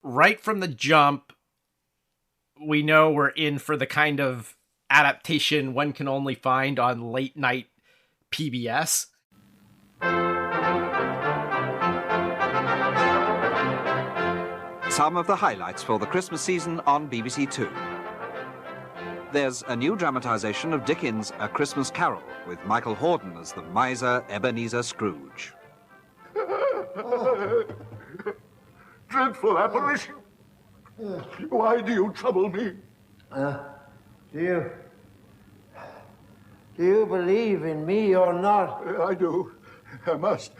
right from the jump, we know we're in for the kind of adaptation one can only find on late night PBS. Some of the highlights for the Christmas season on BBC Two. There's a new dramatisation of Dickens' A Christmas Carol, with Michael Hordern as the miser Ebenezer Scrooge. Dreadful apparition! Why do you trouble me? Do you believe in me or not? I do. I must.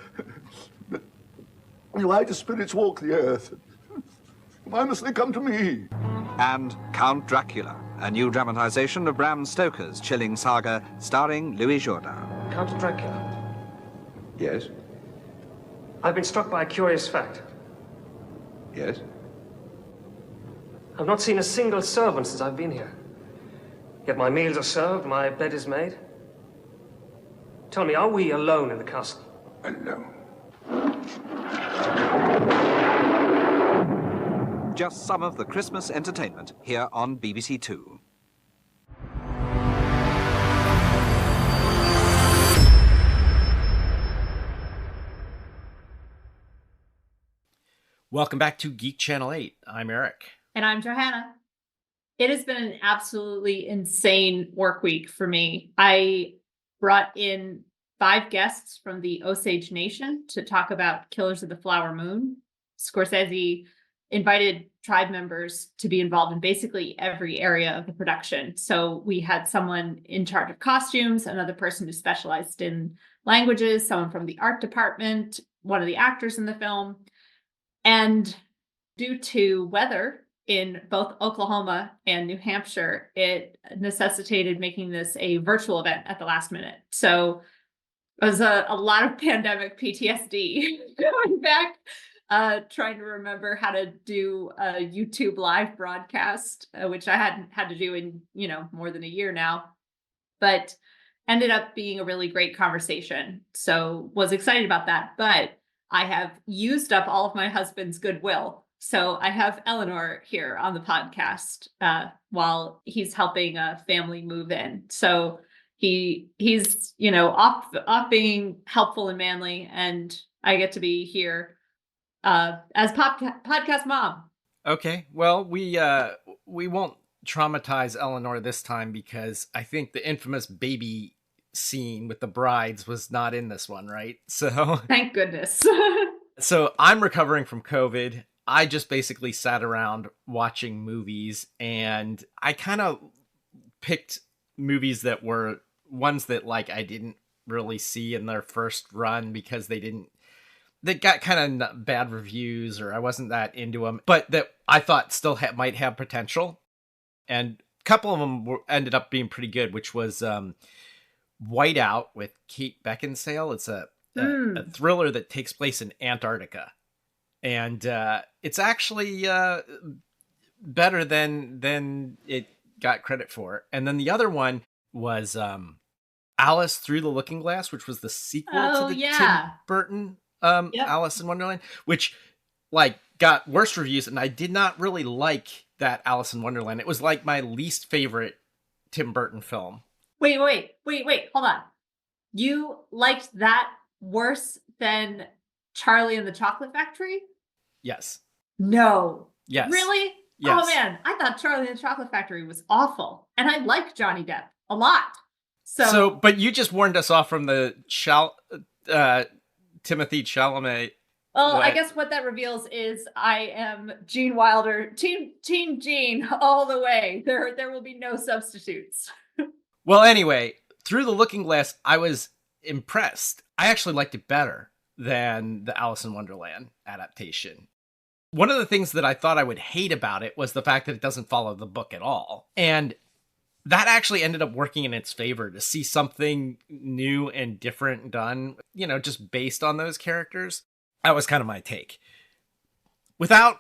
But why do spirits walk the earth? Why must they come to me? And Count Dracula, a new dramatisation of Bram Stoker's chilling saga starring Louis Jourdan. Count Dracula. Yes? I've been struck by a curious fact. Yes? I've not seen a single servant since I've been here. Yet my meals are served, my bed is made. Tell me, are we alone in the castle? Alone. Just some of the Christmas entertainment here on BBC Two. Welcome back to Geek Channel 8. I'm Eric. And I'm Johanna. It has been an absolutely insane work week for me. I brought in 5 guests from the Osage Nation to talk about Killers of the Flower Moon. Scorsese invited tribe members to be involved in basically every area of the production. So we had someone in charge of costumes, another person who specialized in languages, someone from the art department, one of the actors in the film. And due to weather in both Oklahoma and New Hampshire, it necessitated making this a virtual event at the last minute. So it was a lot of pandemic PTSD going back, trying to remember how to do a YouTube live broadcast, which I hadn't had to do in, more than a year now, but ended up being a really great conversation. So was excited about that, but I have used up all of my husband's goodwill. So I have Eleanor here on the podcast while he's helping a family move in. So he's off being helpful and manly, and I get to be here as podcast mom. Okay, well, we won't traumatize Eleanor this time because I think the infamous baby scene with the brides was not in this one, right? So thank goodness. So I'm recovering from COVID. I just basically sat around watching movies, and I kind of picked movies that were ones that I didn't really see in their first run because they got kind of bad reviews, or I wasn't that into them, but that I thought still might have potential. And a couple of them ended up being pretty good, which was Whiteout with Kate Beckinsale. It's a thriller that takes place in Antarctica. And it's actually better than it got credit for. And then the other one was Alice Through the Looking Glass, which was the sequel to the Tim Burton Alice in Wonderland, which got worse reviews. And I did not really like that Alice in Wonderland. It was my least favorite Tim Burton film. Wait, hold on. You liked that worse than Charlie and the Chocolate Factory? Yes. No. Yes. Really? Yes. Oh man, I thought Charlie and the Chocolate Factory was awful. And I like Johnny Depp a lot. So but you just warned us off from the Timothy Chalamet. Well, I guess what that reveals is I am Gene Wilder, Team Gene all the way. There will be no substitutes. Well, anyway, Through the Looking Glass, I was impressed. I actually liked it better than the Alice in Wonderland adaptation. One of the things that I thought I would hate about it was the fact that it doesn't follow the book at all. And that actually ended up working in its favor to see something new and different done, just based on those characters. That was kind of my take. Without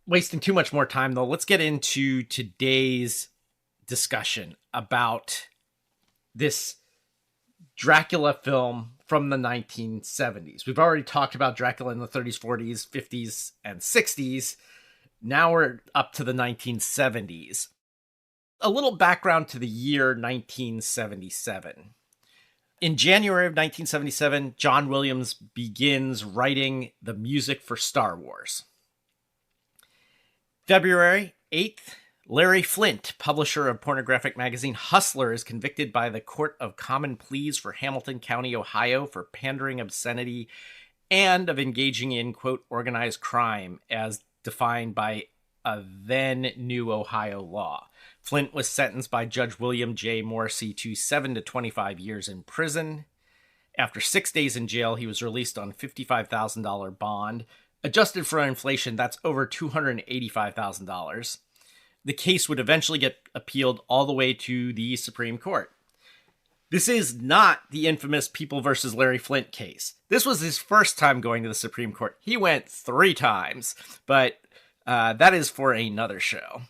wasting too much more time, though, let's get into today's discussion about this Dracula film from the 1970s. We've already talked about Dracula in the 30s, 40s, 50s, and 60s. Now we're up to the 1970s. A little background to the year 1977. In January of 1977, John Williams begins writing the music for Star Wars. February 8th, Larry Flint, publisher of pornographic magazine Hustler, is convicted by the Court of Common Pleas for Hamilton County, Ohio, for pandering obscenity and of engaging in, quote, organized crime as defined by a then new Ohio law. Flint was sentenced by Judge William J. Morrissey to 7 to 25 years in prison. After 6 days in jail, he was released on $55,000 bond. Adjusted for inflation, that's over $285,000. The case would eventually get appealed all the way to the Supreme Court. This is not the infamous People versus Larry Flint case. This was his first time going to the Supreme Court. He went 3 times, but that is for another show.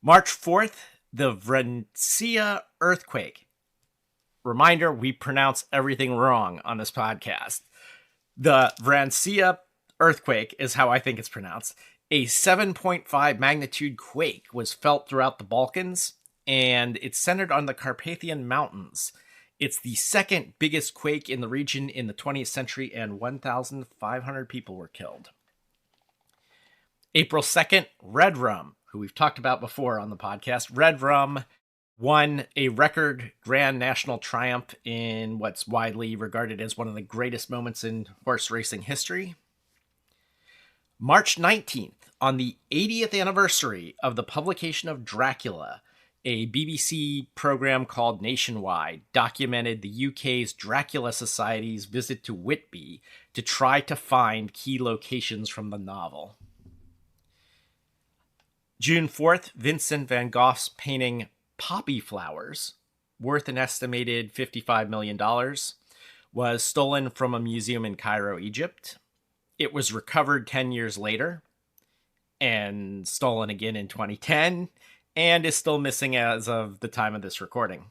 March 4th, the Valencia earthquake. Reminder, we pronounce everything wrong on this podcast. The Valencia earthquake is how I think it's pronounced. A 7.5 magnitude quake was felt throughout the Balkans, and it's centered on the Carpathian Mountains. It's the second biggest quake in the region in the 20th century, and 1,500 people were killed. April 2nd, Red Rum, who we've talked about before on the podcast. Red Rum won a record grand national triumph in what's widely regarded as one of the greatest moments in horse racing history. March 19th, on the 80th anniversary of the publication of Dracula, a BBC program called Nationwide documented the UK's Dracula Society's visit to Whitby to try to find key locations from the novel. June 4th, Vincent van Gogh's painting Poppy Flowers, worth an estimated $55 million, was stolen from a museum in Cairo, Egypt. It was recovered 10 years later and stolen again in 2010 and is still missing as of the time of this recording.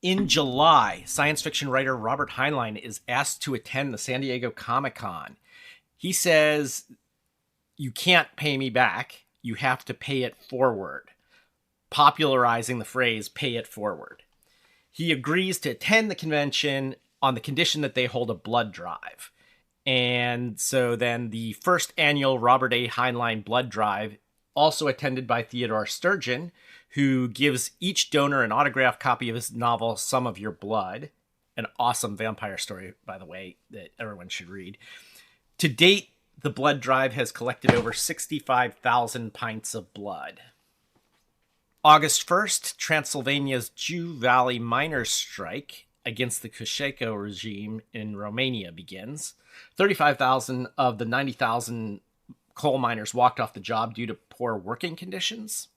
In July, science fiction writer Robert Heinlein is asked to attend the San Diego Comic-Con. He says, "You can't pay me back. You have to pay it forward," popularizing the phrase "pay it forward." He agrees to attend the convention on the condition that they hold a blood drive. And so then the first annual Robert A. Heinlein blood drive, also attended by Theodore Sturgeon, who gives each donor an autographed copy of his novel, Some of Your Blood. An awesome vampire story, by the way, that everyone should read. To date, the blood drive has collected over 65,000 pints of blood. August 1st, Transylvania's Jew Valley miners' strike against the Ceausescu regime in Romania begins. 35,000 of the 90,000 coal miners walked off the job due to poor working conditions.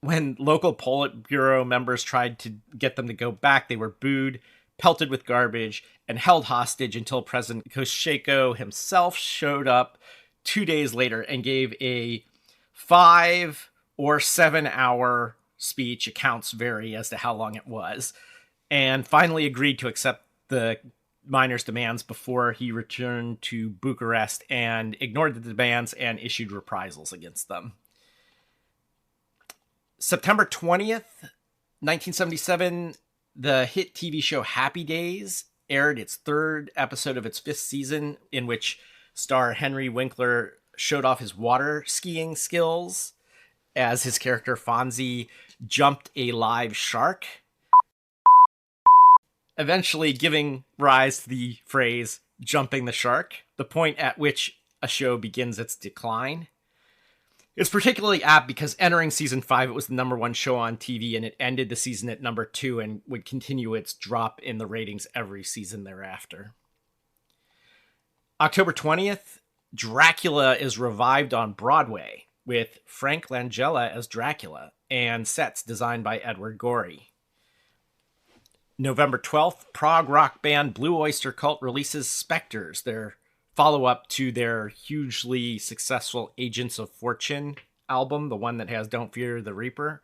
When local Politburo members tried to get them to go back, they were booed, pelted with garbage, and held hostage until President Ceausescu himself showed up 2 days later and gave a 5 or 7 hour speech. Accounts vary as to how long it was, and finally agreed to accept the miners' demands before he returned to Bucharest and ignored the demands and issued reprisals against them. September 20th, 1977, the hit TV show Happy Days aired its 3rd episode of its 5th season, in which star Henry Winkler showed off his water skiing skills as his character Fonzie jumped a live shark, eventually giving rise to the phrase jumping the shark, the point at which a show begins its decline. It's particularly apt because entering season 5, it was the #1 show on TV, and it ended the season at #2 and would continue its drop in the ratings every season thereafter. October 20th, Dracula is revived on Broadway with Frank Langella as Dracula and sets designed by Edward Gorey. November 12th, prog rock band Blue Oyster Cult releases Spectres, their follow-up to their hugely successful Agents of Fortune album, the one that has Don't Fear the Reaper.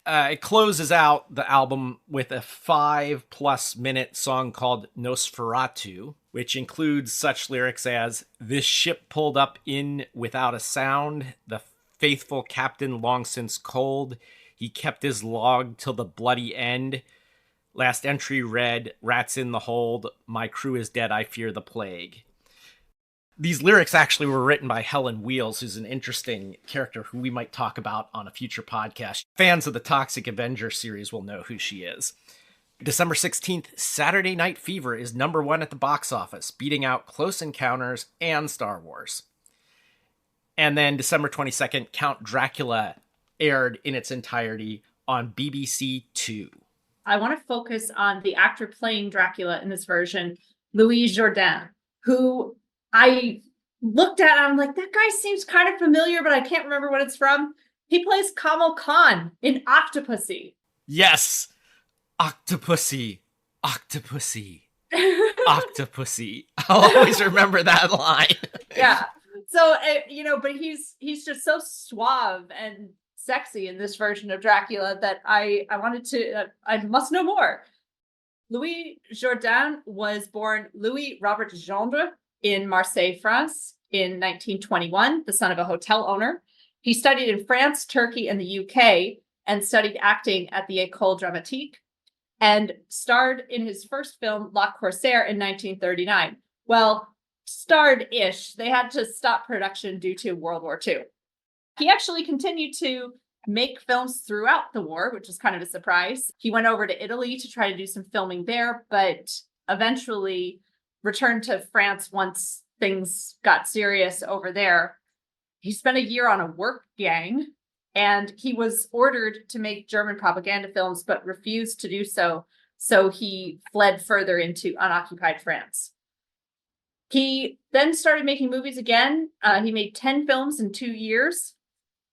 It closes out the album with a 5+ minute song called Nosferatu, which includes such lyrics as, "This ship pulled up in without a sound, the faithful captain long since cold, he kept his log till the bloody end. Last entry read, rats in the hold, my crew is dead, I fear the plague." These lyrics actually were written by Helen Wheels, who's an interesting character who we might talk about on a future podcast. Fans of the Toxic Avenger series will know who she is. December 16th, Saturday Night Fever is #1 at the box office, beating out Close Encounters and Star Wars. And then December 22nd, Count Dracula aired in its entirety on BBC Two. I want to focus on the actor playing Dracula in this version, Louis Jourdan, who I looked at and I'm like, that guy seems kind of familiar, but I can't remember what it's from. He plays Kamal Khan in Octopussy. Yes! Octopussy. Octopussy. Octopussy. I'll always remember that line. Yeah. So, but he's just so suave and sexy in this version of Dracula that I wanted to, I must know more. Louis Jourdan was born Louis Robert Gendre in Marseille, France in 1921, the son of a hotel owner. He studied in France, Turkey, and the UK, and studied acting at the École Dramatique, and starred in his first film, La Corsaire, in 1939. Well, starred-ish. They had to stop production due to World War II. He actually continued to make films throughout the war, which was kind of a surprise. He went over to Italy to try to do some filming there, but eventually returned to France once things got serious over there. He spent a year on a work gang, and he was ordered to make German propaganda films, but refused to do so. So he fled further into unoccupied France. He then started making movies again. He made 10 films in 2 years.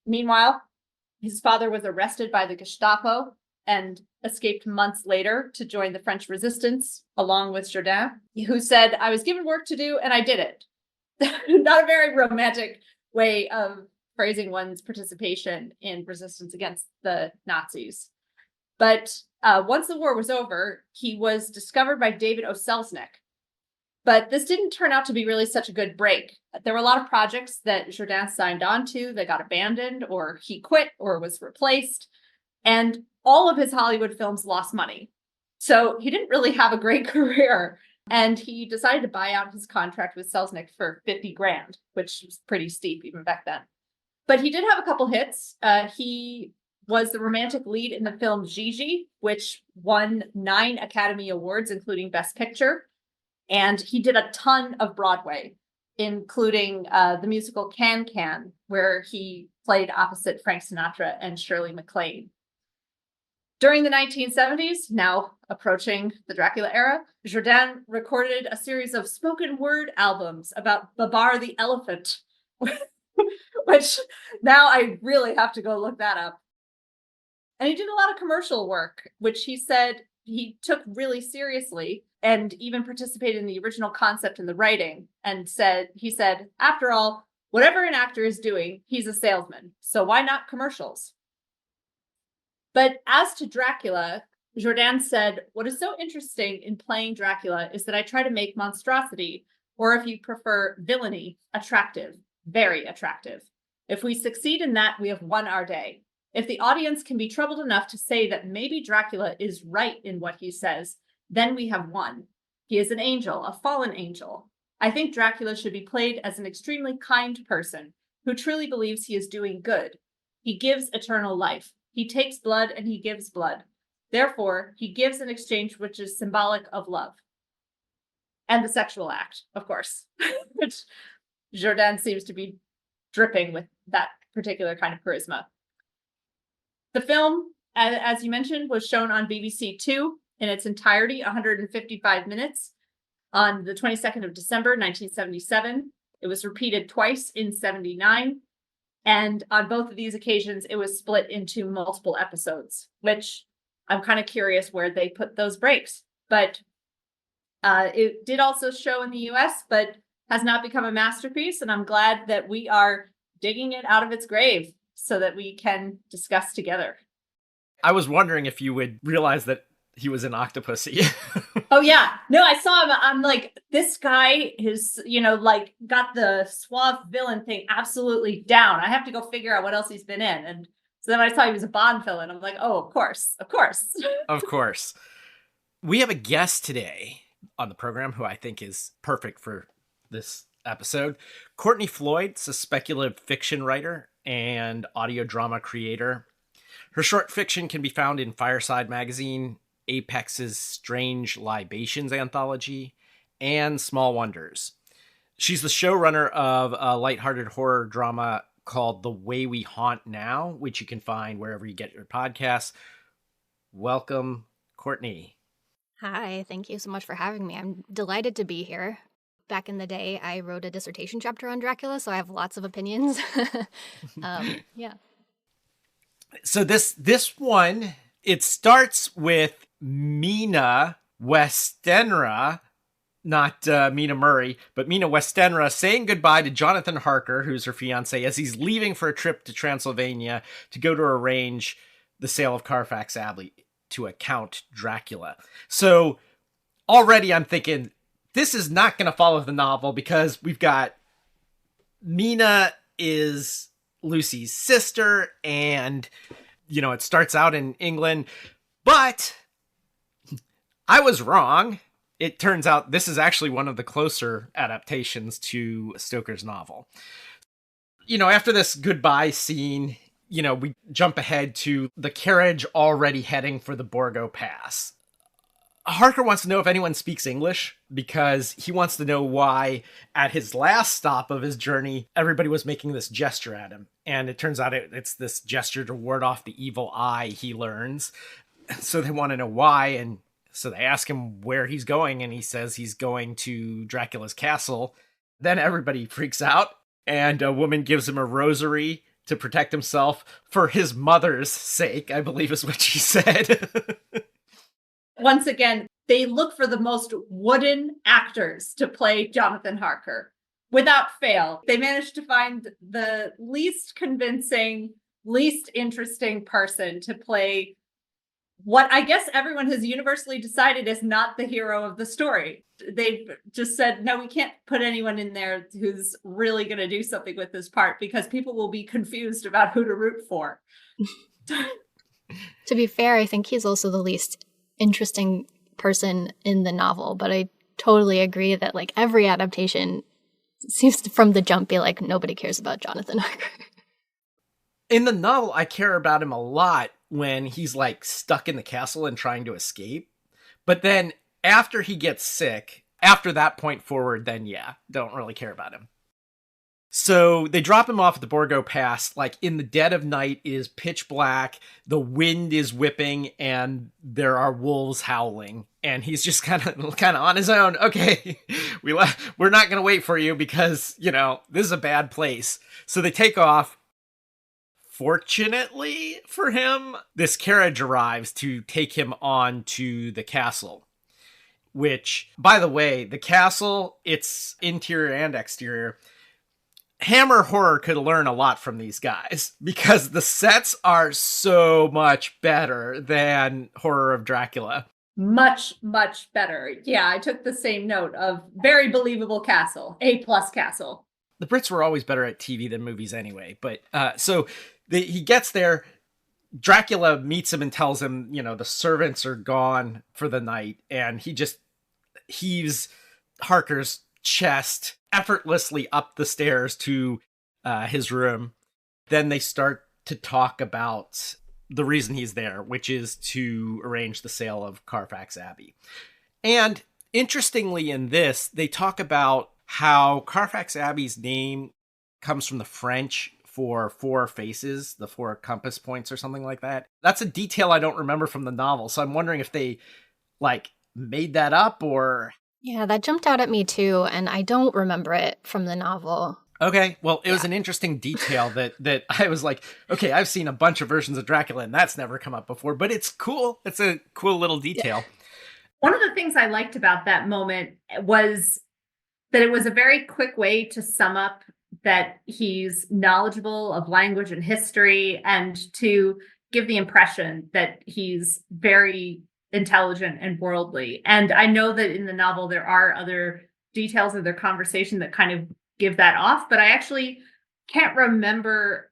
Meanwhile, his father was arrested by the Gestapo and escaped months later to join the French resistance, along with Jourdan, who said, "I was given work to do and I did it." Not a very romantic way of phrasing one's participation in resistance against the Nazis. But once the war was over, he was discovered by David O. Selznick. But this didn't turn out to be really such a good break. There were a lot of projects that Jourdan signed on to that got abandoned, or he quit, or was replaced. And all of his Hollywood films lost money. So he didn't really have a great career. And he decided to buy out his contract with Selznick for $50,000, which was pretty steep even back then. But he did have a couple hits. He was the romantic lead in the film Gigi, which won 9 Academy Awards, including Best Picture. And he did a ton of Broadway, including the musical Can-Can, where he played opposite Frank Sinatra and Shirley MacLaine. During the 1970s, now approaching the Dracula era, Jourdan recorded a series of spoken word albums about Babar the elephant, which now I really have to go look that up. And he did a lot of commercial work, which he said he took really seriously, and even participated in the original concept in the writing, and he said, after all, whatever an actor is doing, he's a salesman. So why not commercials? But as to Dracula, Jourdan said, what is so interesting in playing Dracula is that I try to make monstrosity, or if you prefer villainy, attractive, very attractive. If we succeed in that, we have won our day. If the audience can be troubled enough to say that maybe Dracula is right in what he says, then we have won. He is an angel, a fallen angel. I think Dracula should be played as an extremely kind person who truly believes he is doing good. He gives eternal life. He takes blood and he gives blood. Therefore, he gives an exchange which is symbolic of love. And the sexual act, of course, which Jourdan seems to be dripping with that particular kind of charisma. The film, as you mentioned, was shown on BBC Two in its entirety, 155 minutes, on the 22nd of December, 1977. It was repeated twice in 79. And on both of these occasions, it was split into multiple episodes, which I'm kind of curious where they put those breaks. But it did also show in the US, but has not become a masterpiece. And I'm glad that we are digging it out of its grave so that we can discuss together. I was wondering if you would realize that he was an Octopussy. Oh yeah. No, I saw him. I'm like, this guy is, like got the suave villain thing absolutely down. I have to go figure out what else he's been in. And so then I saw he was a Bond villain. I'm like, oh, of course. Of course. Of course. We have a guest today on the program who I think is perfect for this episode. Courtney Floyd is a speculative fiction writer and audio drama creator. Her short fiction can be found in Fireside Magazine, Apex's Strange Libations anthology, and Small Wonders. She's the showrunner of a lighthearted horror drama called The Way We Haunt Now, which you can find wherever you get your podcasts. Welcome, Courtney. Hi, thank you so much for having me. I'm delighted to be here. Back in the day, I wrote a dissertation chapter on Dracula, so I have lots of opinions. Yeah. So this one, it starts with Mina Westenra, not Mina Murray, but Mina Westenra saying goodbye to Jonathan Harker, who's her fiance, as he's leaving for a trip to Transylvania to go to arrange the sale of Carfax Abbey to a Count Dracula. So already I'm thinking this is not going to follow the novel because we've got Mina is Lucy's sister and, it starts out in England, but I was wrong. It turns out this is actually one of the closer adaptations to Stoker's novel. After this goodbye scene, we jump ahead to the carriage already heading for the Borgo Pass. Harker wants to know if anyone speaks English because he wants to know why at his last stop of his journey, everybody was making this gesture at him. And it turns out it's this gesture to ward off the evil eye, he learns. So they want to know why. And so they ask him where he's going. And he says he's going to Dracula's castle. Then everybody freaks out. And a woman gives him a rosary to protect himself for his mother's sake, I believe is what she said. Once again, they look for the most wooden actors to play Jonathan Harker. Without fail, they managed to find the least convincing, least interesting person to play what I guess everyone has universally decided is not the hero of the story. They've just said, no, we can't put anyone in there who's really going to do something with this part because people will be confused about who to root for. To be fair, I think he's also the least interesting person in the novel, but I totally agree that like every adaptation seems to from the jump be like nobody cares about Jonathan Harker. In the novel, I care about him a lot when he's like stuck in the castle and trying to escape. But then after he gets sick, after that point forward, then yeah, don't really care about him. So they drop him off at the Borgo Pass, like in the dead of night, it is pitch black, the wind is whipping, and there are wolves howling. And he's just kind of on his own. Okay, we're not going to wait for you because, this is a bad place. So they take off. Fortunately for him, this carriage arrives to take him on to the castle. Which, by the way, the castle, its interior and exterior, Hammer Horror could learn a lot from these guys because the sets are so much better than Horror of Dracula. Much, much better. Yeah, I took the same note of very believable castle, A+ castle. The Brits were always better at TV than movies anyway. But he gets there. Dracula meets him and tells him, the servants are gone for the night. And he just heaves Harker's chest effortlessly up the stairs to his room. Then they start to talk about the reason he's there, which is to arrange the sale of Carfax Abbey. And interestingly in this, they talk about how Carfax Abbey's name comes from the French for four faces, the four compass points or something like that. That's a detail I don't remember from the novel. So I'm wondering if they made that up or... Yeah, that jumped out at me too, and I don't remember it from the novel. Okay, well, it was an interesting detail that I was like, okay, I've seen a bunch of versions of Dracula, and that's never come up before, but it's cool. It's a cool little detail. Yeah. One of the things I liked about that moment was that it was a very quick way to sum up that he's knowledgeable of language and history, and to give the impression that he's very intelligent and worldly. And I know that in the novel there are other details of their conversation that kind of give that off, but I actually can't remember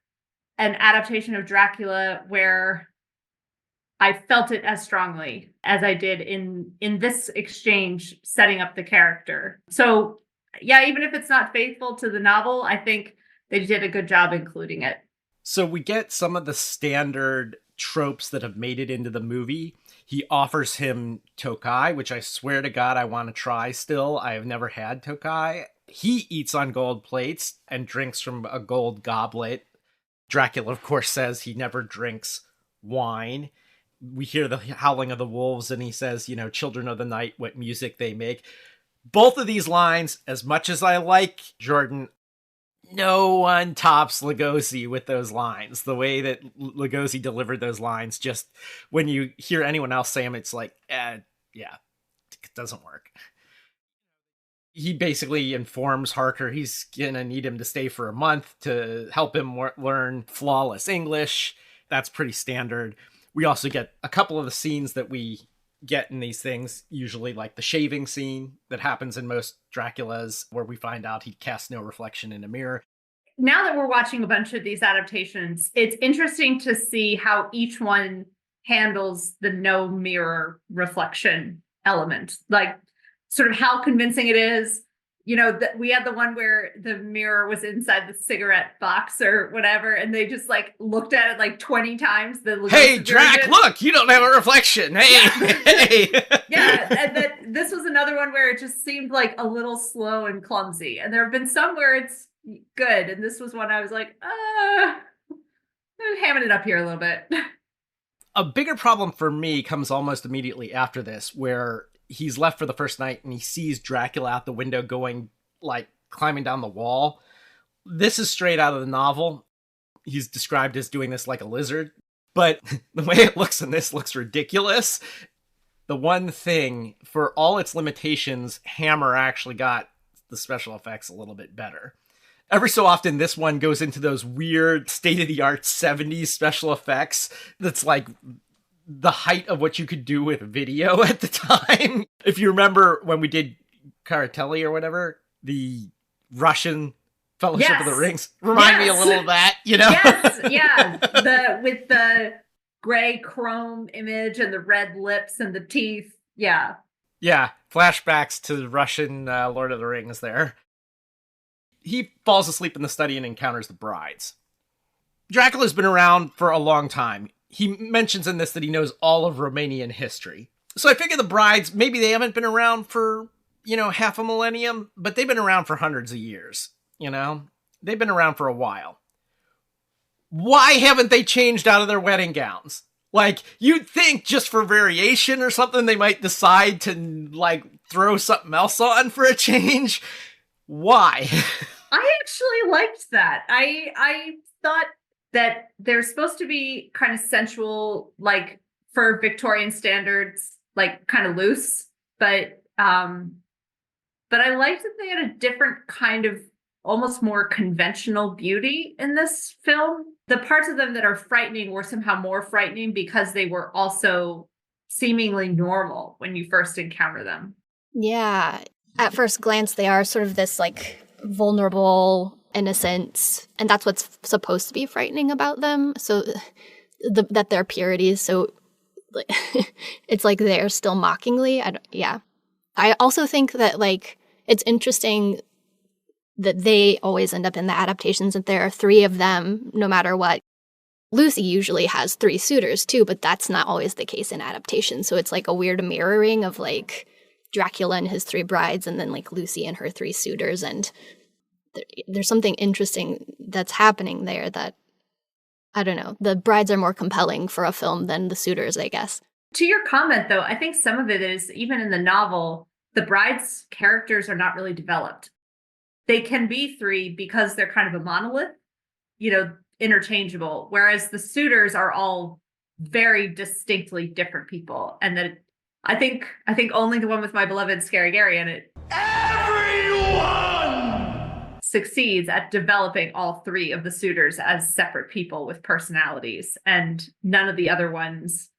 an adaptation of Dracula where I felt it as strongly as I did in this exchange setting up the character. So yeah, even if it's not faithful to the novel, I think they did a good job including it. So we get some of the standard tropes that have made it into the movie. He offers him Tokai, which I swear to God I want to try still. I have never had Tokai. He eats on gold plates and drinks from a gold goblet. Dracula, of course, says he never drinks wine. We hear the howling of the wolves, and he says, children of the night, what music they make. Both of these lines, as much as I like Jordan, no one tops Lugosi with those lines. The way that Lugosi delivered those lines, just when you hear anyone else say them, it's like, yeah, it doesn't work. He basically informs Harker he's going to need him to stay for a month to help him learn flawless English. That's pretty standard. We also get a couple of the scenes that we get in these things, usually like the shaving scene that happens in most Draculas, where we find out he casts no reflection in a mirror. Now that we're watching a bunch of these adaptations, it's interesting to see how each one handles the no mirror reflection element, like sort of how convincing it is. We had the one where the mirror was inside the cigarette box or whatever, and they just like looked at it like 20 times. Hey, Drac, look, you don't have a reflection. Hey, yeah. Hey. Yeah, and this was another one where it just seemed like a little slow and clumsy. And there have been some where it's good, and this was one I was like, I'm hamming it up here a little bit. A bigger problem for me comes almost immediately after this, where he's left for the first night and he sees Dracula out the window going, like, climbing down the wall. This is straight out of the novel. He's described as doing this like a lizard, but the way it looks in this looks ridiculous. The one thing, for all its limitations, Hammer actually got the special effects a little bit better. Every so often, this one goes into those weird state-of-the-art 70s special effects that's like the height of what you could do with video at the time. If you remember when we did Karatelli or whatever, the Russian Fellowship of the Rings, remind me a little of that, Yes, yeah. With the gray chrome image and the red lips and the teeth. Yeah. Yeah, flashbacks to the Russian Lord of the Rings there. He falls asleep in the study and encounters the brides. Dracula's been around for a long time. He mentions in this that he knows all of Romanian history. So I figure the brides, maybe they haven't been around for, half a millennium, but they've been around for hundreds of years, They've been around for a while. Why haven't they changed out of their wedding gowns? Like, you'd think just for variation or something, they might decide to, like, throw something else on for a change. Why? I actually liked that. I thought that they're supposed to be kind of sensual, like for Victorian standards, like kind of loose, but I liked that they had a different kind of almost more conventional beauty in this film. The parts of them that are frightening were somehow more frightening because they were also seemingly normal when you first encounter them. Yeah. At first glance, they are sort of this like vulnerable innocence, and that's what's supposed to be frightening about them. So that their purity is so it's like they're still mockingly. I also think that like it's interesting that they always end up in the adaptations, that there are three of them no matter what. Lucy usually has three suitors too, but that's not always the case in adaptation. So it's like a weird mirroring of like Dracula and his three brides, and then like Lucy and her three suitors, and there's something interesting that's happening there that, I don't know, the brides are more compelling for a film than the suitors, I guess. To your comment, though, I think some of it is, even in the novel, the brides' characters are not really developed. They can be three because they're kind of a monolith, interchangeable, whereas the suitors are all very distinctly different people. And that I think only the one with my beloved Scary Gary in it. Everyone! succeeds at developing all three of the suitors as separate people with personalities, and none of the other ones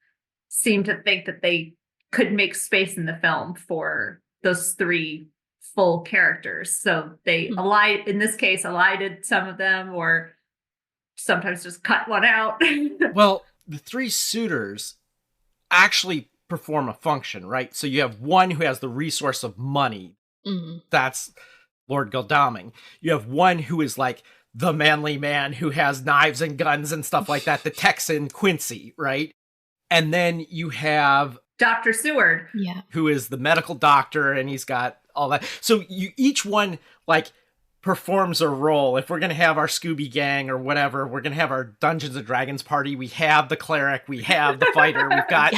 seem to think that they could make space in the film for those three full characters. So they elided some of them, or sometimes just cut one out. Well, the three suitors actually perform a function, right? So you have one who has the resource of money. Mm-hmm. That's Lord Godalming. You have one who is like the manly man who has knives and guns and stuff like that, the Texan Quincy, right? And then you have Dr. Seward, who is the medical doctor, and he's got all that. So each one like performs a role. If we're going to have our Scooby Gang or whatever, we're going to have our Dungeons and Dragons party, we have the cleric, we have the fighter, we've got,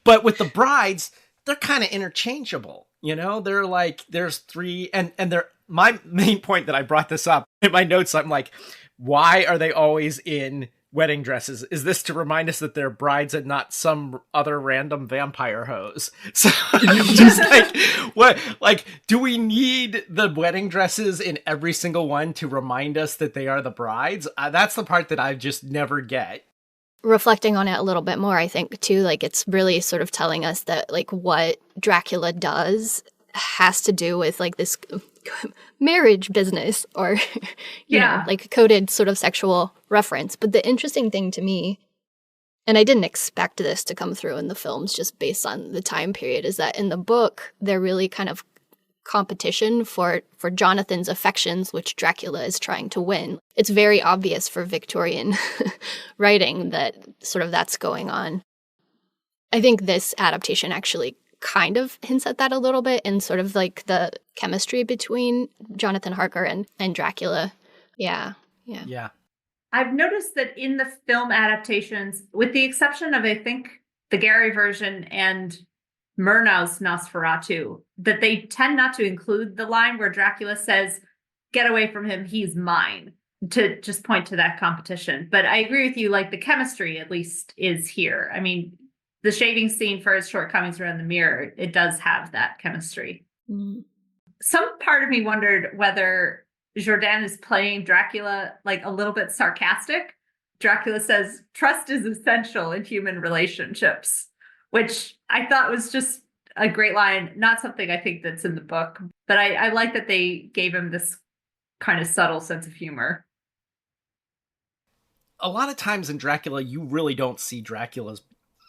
but with the brides, they're kind of interchangeable. They're like, there's three, and they're, my main point that I brought this up in my notes, I'm like, why are they always in wedding dresses? Is this to remind us that they're brides and not some other random vampire hose? So I'm just like, what? Like, do we need the wedding dresses in every single one to remind us that they are the brides? That's the part that I just never get. Reflecting on it a little bit more, I think too, like it's really sort of telling us that like what Dracula does has to do with like this marriage business or, you know, like coded sort of sexual reference. But the interesting thing to me, and I didn't expect this to come through in the films just based on the time period, is that in the book, they're really kind of competition for Jonathan's affections, which Dracula is trying to win. It's very obvious for Victorian writing that sort of that's going on. I think this adaptation actually kind of hints at that a little bit in sort of like the chemistry between Jonathan Harker and Dracula. Yeah. I've noticed that in the film adaptations, with the exception of, I think, the Gary version and Murnau's Nosferatu, that they tend not to include the line where Dracula says, "Get away from him, he's mine," to just point to that competition. But I agree with you, like the chemistry at least is here. I mean, the shaving scene for his shortcomings around the mirror, it does have that chemistry. Mm-hmm. Some part of me wondered whether Jourdan is playing Dracula like a little bit sarcastic. Dracula says, "Trust is essential in human relationships," which I thought was just a great line. Not something I think that's in the book, but I like that they gave him this kind of subtle sense of humor. A lot of times in Dracula, you really don't see Dracula's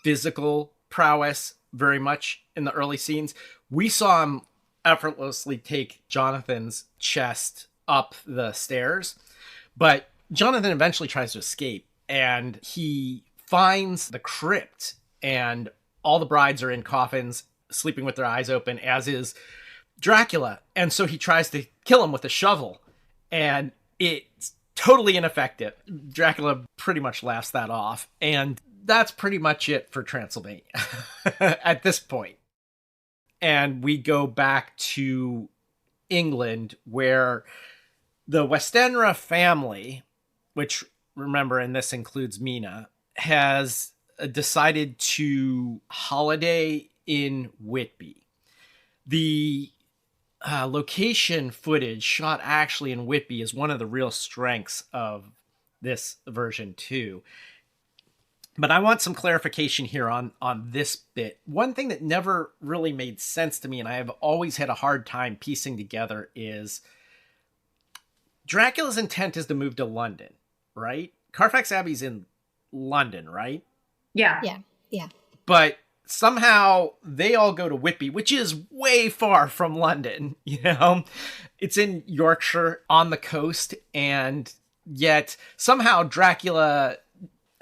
physical prowess very much in the early scenes. We saw him effortlessly take Jonathan's chest up the stairs, but Jonathan eventually tries to escape, and he finds the crypt, and all the brides are in coffins, sleeping with their eyes open, as is Dracula. And so he tries to kill him with a shovel, and it's totally ineffective. Dracula pretty much laughs that off, and that's pretty much it for Transylvania at this point. And we go back to England, where the Westenra family, which, remember, and this includes Mina, has decided to holiday in Whitby. The location footage shot actually in Whitby is one of the real strengths of this version too. But I want some clarification here on this bit. One thing that never really made sense to me, and I have always had a hard time piecing together, is Dracula's intent is to move to London, right? Carfax Abbey's in London, right? Yeah. But somehow they all go to Whitby, which is way far from London, you know? It's in Yorkshire on the coast, and yet somehow Dracula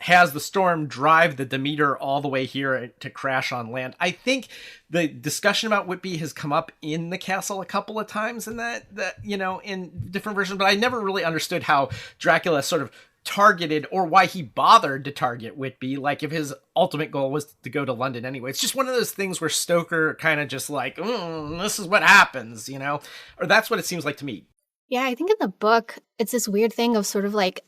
has the storm drive the Demeter all the way here to crash on land. I think the discussion about Whitby has come up in the castle a couple of times in that you know, in different versions, but I never really understood how Dracula sort of targeted, or why he bothered to target Whitby, like if his ultimate goal was to go to London anyway. It's just one of those things where Stoker kind of just like, this is what happens, you know? Or that's what it seems like to me. Yeah, I think in the book, it's this weird thing of sort of like,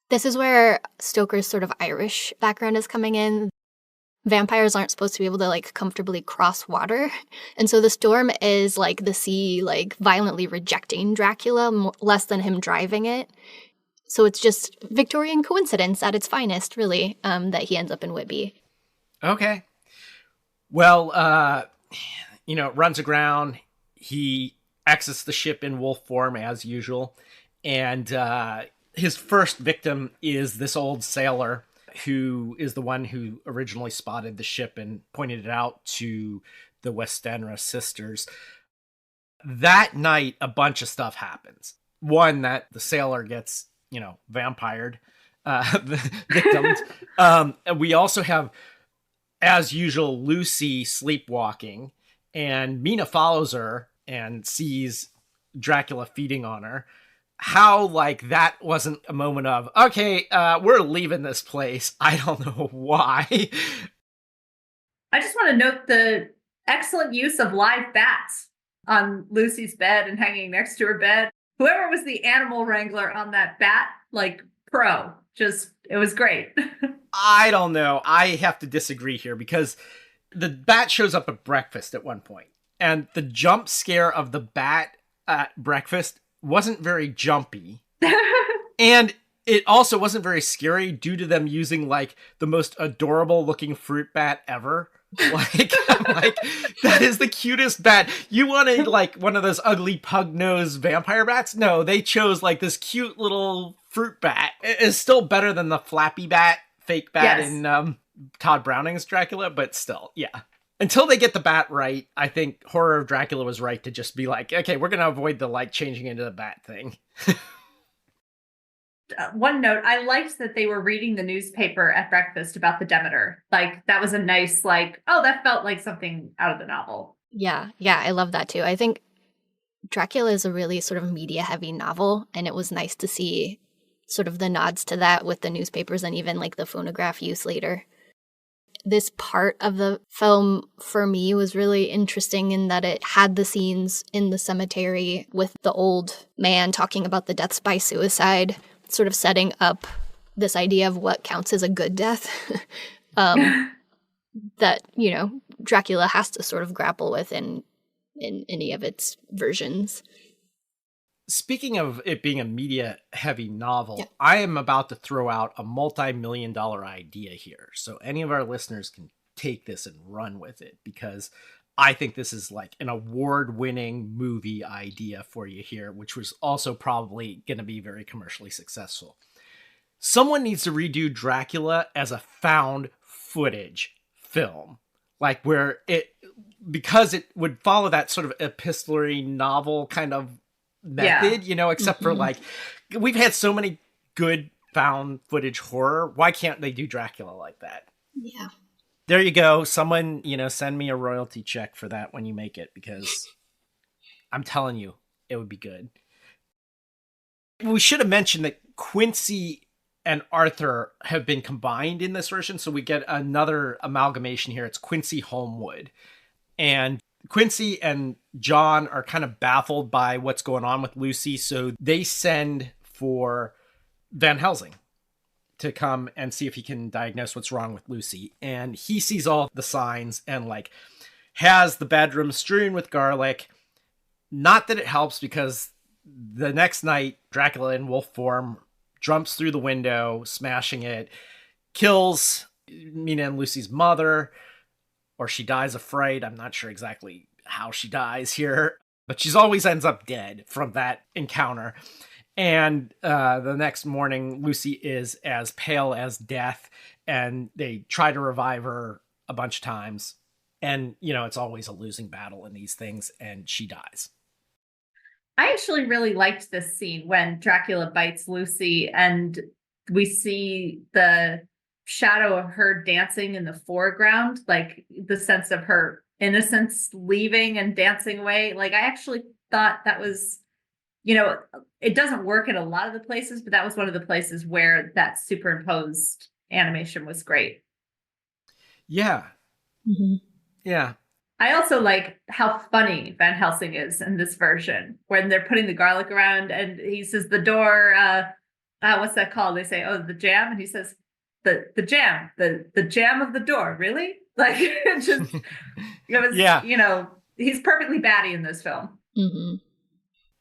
this is where Stoker's sort of Irish background is coming in. vampires aren't supposed to be able to like comfortably cross water. And so the storm is like the sea like violently rejecting Dracula less than him driving it. So it's just Victorian coincidence at its finest, really, that he ends up in Whitby. Okay. Well, runs aground. He exits the ship in wolf form as usual. And his first victim is this old sailor who is the one who originally spotted the ship and pointed it out to the Westenra sisters. That night, a bunch of stuff happens. One, that the sailor gets, vampired, victimed. And we also have, as usual, Lucy sleepwalking, and Mina follows her and sees Dracula feeding on her. How, that wasn't a moment of, okay, we're leaving this place. I don't know why. I just want to note the excellent use of live bats on Lucy's bed and hanging next to her bed. Whoever was the animal wrangler on that bat, pro. It was great. I don't know. I have to disagree here because the bat shows up at breakfast at one point, and the jump scare of the bat at breakfast wasn't very jumpy. And it also wasn't very scary due to them using the most adorable looking fruit bat ever. I'm that is the cutest bat. You wanted one of those ugly pug nose vampire bats? No, they chose this cute little fruit bat. It is still better than the flappy bat, fake bat in Todd Browning's Dracula, but still, yeah. Until they get the bat right, I think Horror of Dracula was right to just be okay, we're going to avoid the changing into the bat thing. One note, I liked that they were reading the newspaper at breakfast about the Demeter. That was a nice, that felt like something out of the novel. Yeah, I love that too. I think Dracula is a really sort of media-heavy novel, and it was nice to see sort of the nods to that with the newspapers and even the phonograph use later. This part of the film, for me, was really interesting in that it had the scenes in the cemetery with the old man talking about the deaths by suicide, sort of setting up this idea of what counts as a good death that, Dracula has to sort of grapple with in any of its versions. Speaking of it being a media-heavy novel, I am about to throw out a multi-million-dollar idea here. So any of our listeners can take this and run with it, because I think this is an award-winning movie idea for you here, which was also probably going to be very commercially successful. Someone needs to redo Dracula as a found footage film, where because it would follow that sort of epistolary novel kind of method, except for we've had so many good found footage horror. Why can't they do Dracula like that? Yeah. There you go. Someone, send me a royalty check for that when you make it, because I'm telling you, it would be good. We should have mentioned that Quincy and Arthur have been combined in this version, so we get another amalgamation here. It's Quincy Holmwood. And Quincy and John are kind of baffled by what's going on with Lucy, so they send for Van Helsing to come and see if he can diagnose what's wrong with Lucy. And he sees all the signs and has the bedroom strewn with garlic. Not that it helps, because the next night Dracula in wolf form jumps through the window, smashing it, kills Mina and Lucy's mother, or she dies of fright. I'm not sure exactly how she dies here, but she's always ends up dead from that encounter. And the next morning, Lucy is as pale as death, and they try to revive her a bunch of times. And, it's always a losing battle in these things, and she dies. I actually really liked this scene when Dracula bites Lucy, and we see the shadow of her dancing in the foreground, the sense of her innocence leaving and dancing away. I actually thought that was, it doesn't work in a lot of the places, but that was one of the places where that superimposed animation was great. Yeah. Mm-hmm. Yeah. I also like how funny Van Helsing is in this version when they're putting the garlic around and he says the door, what's that called? They say, oh, the jam. And he says, the jam, the jam of the door, really? Like, it just, it was, Yeah. you know, he's perfectly batty in this film. Mm-hmm.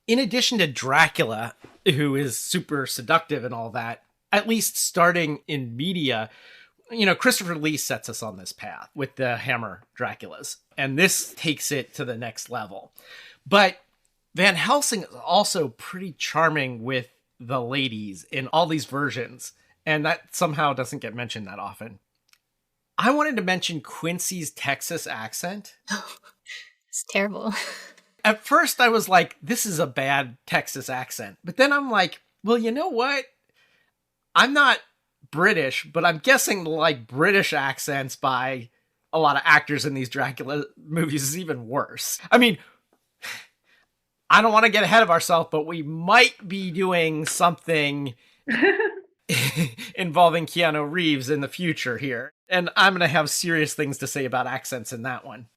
In addition to Dracula, who is super seductive and all that, at least starting in media, you know, Christopher Lee sets us on this path with the Hammer Draculas, and this takes it to the next level. But Van Helsing is also pretty charming with the ladies in all these versions, and that somehow doesn't get mentioned that often. I wanted to mention Quincy's Texas accent. It's terrible. At first I was like, this is a bad Texas accent. But then I'm like, well, you know what? I'm not British, but I'm guessing like British accents by a lot of actors in these Dracula movies is even worse. I mean, I don't want to get ahead of ourselves, but we might be doing something involving Keanu Reeves in the future here. And I'm going to have serious things to say about accents in that one.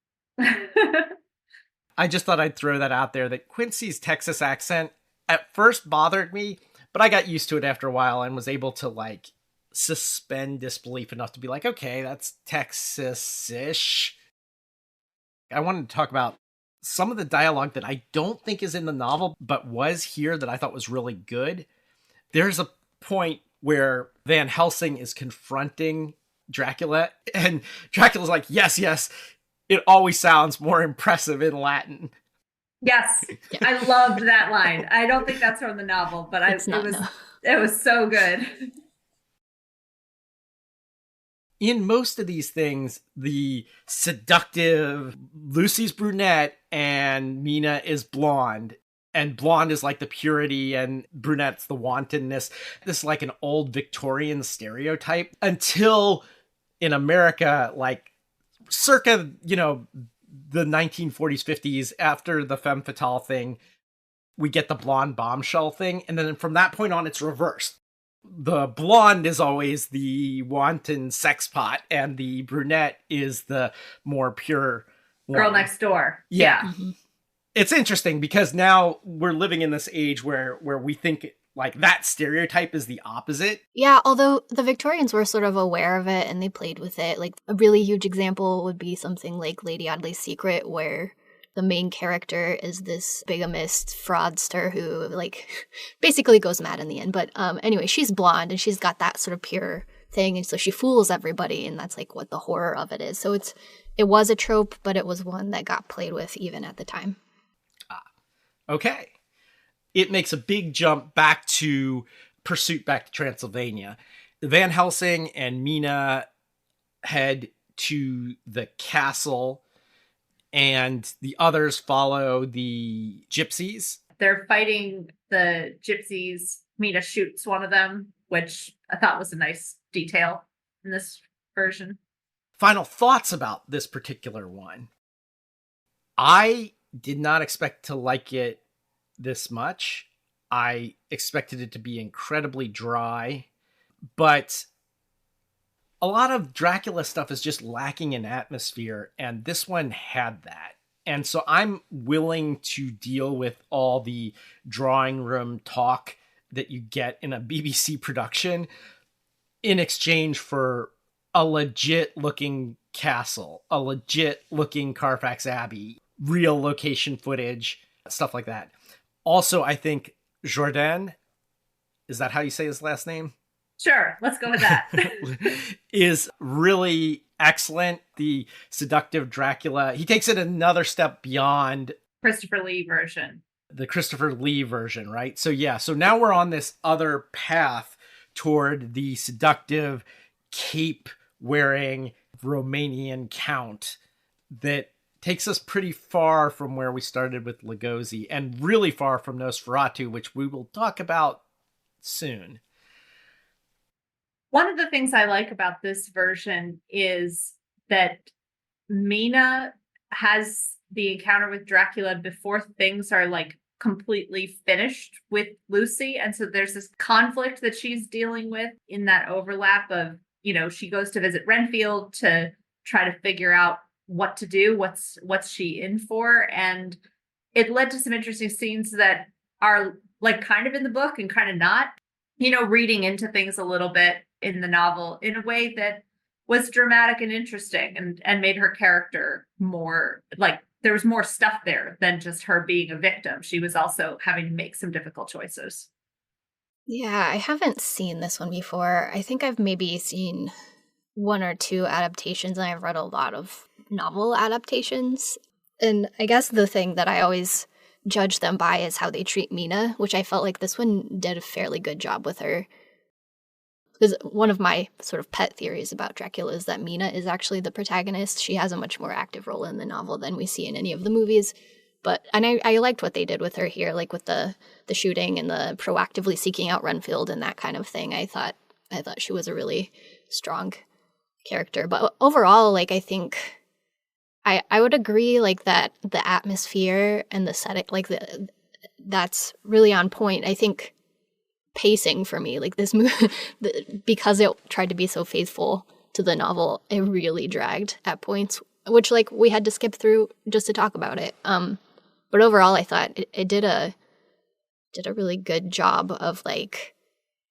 I just thought I'd throw that out there, that Quincy's Texas accent at first bothered me, but I got used to it after a while and was able to like suspend disbelief enough to be like, okay, that's Texas-ish. I wanted to talk about some of the dialogue that I don't think is in the novel, but was here that I thought was really good. There's a point where Van Helsing is confronting Dracula, and Dracula's like, yes, yes, it always sounds more impressive in Latin. Yes, I loved that line. I don't think that's from the novel, but it was so good. In most of these things, the seductive Lucy's brunette and Mina is blonde. And blonde is like the purity and brunette's the wantonness. This is like an old Victorian stereotype until in America, like circa, you know, the 1940s, 50s, after the femme fatale thing, we get the blonde bombshell thing. And then from that point on, it's reversed. The blonde is always the wanton sex pot, and the brunette is the more pure one. Girl next door. Yeah. Mm-hmm. It's interesting because now we're living in this age where we think like that stereotype is the opposite. Yeah, although the Victorians were sort of aware of it and they played with it. Like a really huge example would be something like Lady Audley's Secret, where the main character is this bigamist fraudster who like basically goes mad in the end. But anyway, she's blonde and she's got that sort of pure thing, and so she fools everybody, and that's like what the horror of it is. So it was a trope, but it was one that got played with even at the time. Okay. It makes a big jump back to Pursuit Back to Transylvania. Van Helsing and Mina head to the castle, and the others follow the gypsies. They're fighting the gypsies. Mina shoots one of them, which I thought was a nice detail in this version. Final thoughts about this particular one. I did not expect to like it this much. I expected it to be incredibly dry, but a lot of Dracula stuff is just lacking in atmosphere, and this one had that. And so I'm willing to deal with all the drawing room talk that you get in a BBC production in exchange for a legit looking castle, a legit looking Carfax Abbey, real location footage, stuff like that. Also, I think Jourdan, is that how you say his last name? Sure, let's go with that. Is really excellent. The seductive Dracula. He takes it another step beyond Christopher Lee version. The Christopher Lee version, right? So yeah, so now we're on this other path toward the seductive cape-wearing Romanian count that takes us pretty far from where we started with Lugosi, and really far from Nosferatu, which we will talk about soon. One of the things I like about this version is that Mina has the encounter with Dracula before things are like completely finished with Lucy. And so there's this conflict that she's dealing with in that overlap of, you know, she goes to visit Renfield to try to figure out what to do, what's she in for. And it led to some interesting scenes that are like kind of in the book and kind of not. reading into things a little bit in the novel in a way that was dramatic and interesting and made her character more like there was more stuff there than just her being a victim. She was also having to make some difficult choices. Yeah, I haven't seen this one before. I think I've maybe seen one or two adaptations, and I've read a lot of novel adaptations. And I guess the thing that I always judge them by is how they treat Mina, which I felt like this one did a fairly good job with her. Because one of my sort of pet theories about Dracula is that Mina is actually the protagonist. She has a much more active role in the novel than we see in any of the movies. And I liked what they did with her here, like with the shooting and the proactively seeking out Renfield and that kind of thing. I thought she was a really strong character. But overall, like, I think I would agree, like, that the atmosphere and the setting, like, that's really on point. I think pacing for me, like, this movie, because it tried to be so faithful to the novel, it really dragged at points, which, like, we had to skip through just to talk about it. But overall, I thought it did a really good job of, like,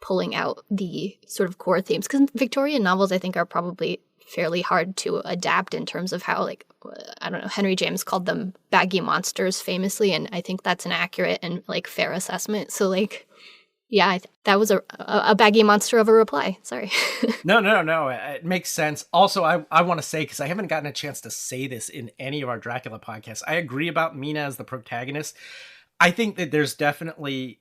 pulling out the sort of core themes. Because Victorian novels, I think, are probably fairly hard to adapt in terms of how, like, I don't know, Henry James called them baggy monsters famously, and I think that's an accurate and, like, fair assessment. So, like, yeah, that was a baggy monster of a reply. Sorry. No. It makes sense. Also, I want to say, because I haven't gotten a chance to say this in any of our Dracula podcasts, I agree about Mina as the protagonist. I think that there's definitely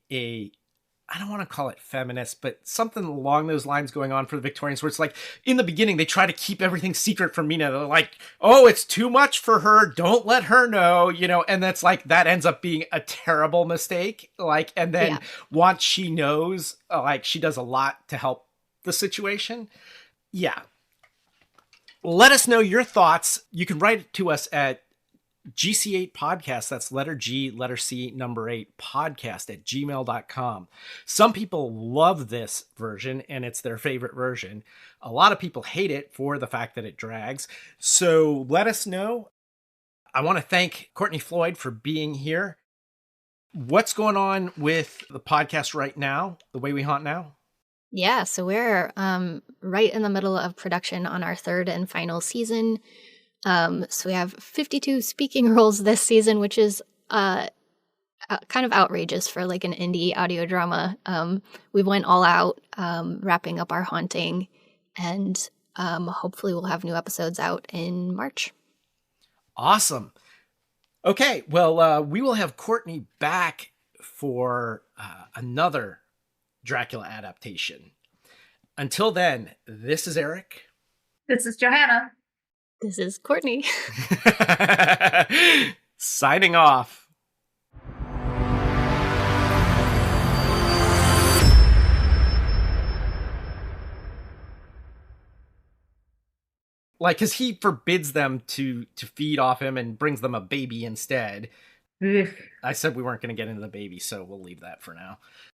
I don't want to call it feminist, but something along those lines going on for the Victorians, where it's like, in the beginning, they try to keep everything secret from Mina. They're like, oh, it's too much for her. Don't let her know, and that's like, that ends up being a terrible mistake. Like, and then once she knows, like, she does a lot to help the situation. Yeah. Let us know your thoughts. You can write to us at GC8 podcast, that's letter G, letter C, number 8, podcast at gmail.com. Some people love this version and it's their favorite version. A lot of people hate it for the fact that it drags. So let us know. I want to thank Courtney Floyd for being here. What's going on with the podcast right now, The Way We Haunt Now? Yeah, so we're right in the middle of production on our third and final season. So we have 52 speaking roles this season, which is kind of outrageous for, like, an indie audio drama. We went all out, wrapping up our haunting, and hopefully we'll have new episodes out in March. Awesome. Okay, well, we will have Courtney back for another Dracula adaptation. Until then, this is Eric. This is Johanna. This is Courtney. Signing off. Like, because he forbids them to feed off him and brings them a baby instead. I said we weren't going to get into the baby, so we'll leave that for now.